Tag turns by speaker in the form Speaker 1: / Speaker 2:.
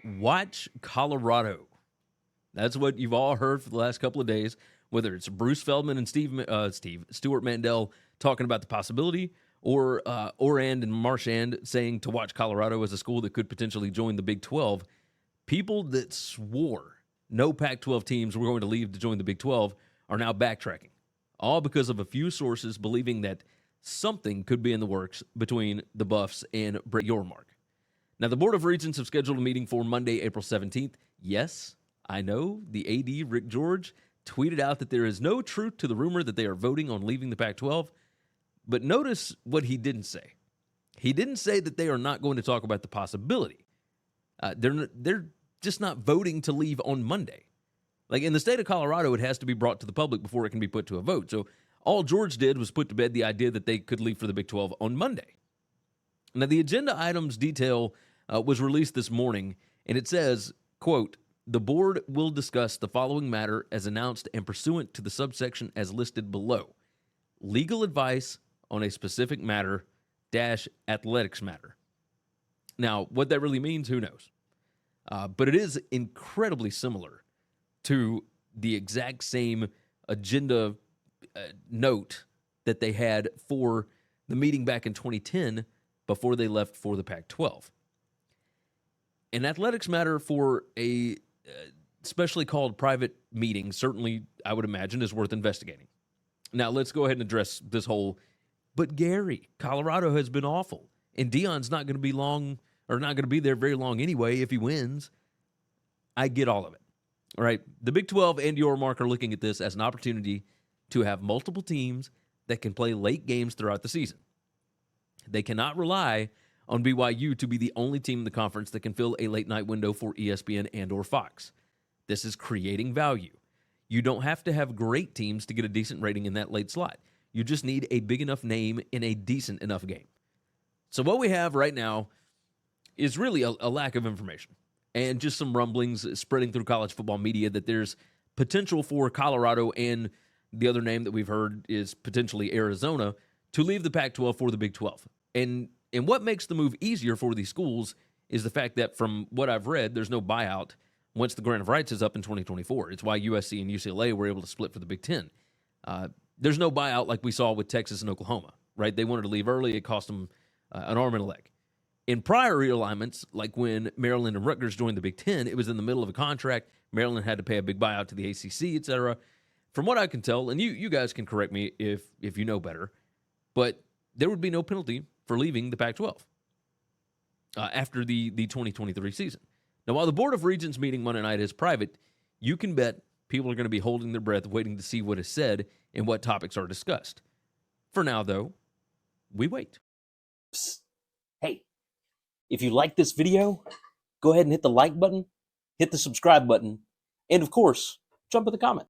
Speaker 1: Watch Colorado. That's what you've all heard for the last couple of days, whether it's Bruce Feldman and Stewart Mandel talking about the possibility, or Ourand and Marchand saying to watch Colorado as a school that could potentially join the Big 12. People that swore no Pac-12 teams were going to leave to join the Big 12 are now backtracking, all because of a few sources believing that something could be in the works between the Buffs and Brett Yormark. Now, the Board of Regents have scheduled a meeting for Monday, April 17th. Yes, I know the AD, Rick George, tweeted out that there is no truth to the rumor that they are voting on leaving the Pac-12. But notice what he didn't say. He didn't say that they are not going to talk about the possibility. They're just not voting to leave on Monday. Like in the state of Colorado, it has to be brought to the public before it can be put to a vote. So all George did was put to bed the idea that they could leave for the Big 12 on Monday. Now, the agenda items detail was released this morning, and it says, quote, "The board will discuss the following matter as announced and pursuant to the subsection as listed below. Legal advice on a specific matter - athletics matter." Now, what that really means, who knows? But it is incredibly similar to the exact same agenda note that they had for the meeting back in 2010 before they left for the Pac-12. An athletics matter for a specially called private meeting, certainly, I would imagine, is worth investigating. Now, let's go ahead and address this whole, but Gary, Colorado has been awful, and Deion's not going to be long, or not going to be there very long anyway if he wins. I get all of it. All right, the Big 12 and Yormark are looking at this as an opportunity to have multiple teams that can play late games throughout the season. They cannot rely on BYU to be the only team in the conference that can fill a late-night window for ESPN and or Fox. This is creating value. You don't have to have great teams to get a decent rating in that late slot. You just need a big enough name in a decent enough game. So what we have right now is really a lack of information and just some rumblings spreading through college football media that there's potential for Colorado, and the other name that we've heard is potentially Arizona, to leave the Pac-12 for the Big 12. And what makes the move easier for these schools is the fact that, from what I've read, there's no buyout once the grant of rights is up in 2024. It's why USC and UCLA were able to split for the Big 10. There's no buyout like we saw with Texas and Oklahoma, right? They wanted to leave early. It cost them an arm and a leg. In prior realignments, like when Maryland and Rutgers joined the Big 10, it was in the middle of a contract. Maryland had to pay a big buyout to the ACC, et cetera. From what I can tell, and you guys can correct me if you know better, but there would be no penalty for leaving the Pac-12 after the 2023 season. Now, while the Board of Regents meeting Monday night is private, you can bet people are going to be holding their breath waiting to see what is said and what topics are discussed. For now, though, we wait.
Speaker 2: Hey, if you like this video, go ahead and hit the like button, hit the subscribe button, and of course, jump in the comment.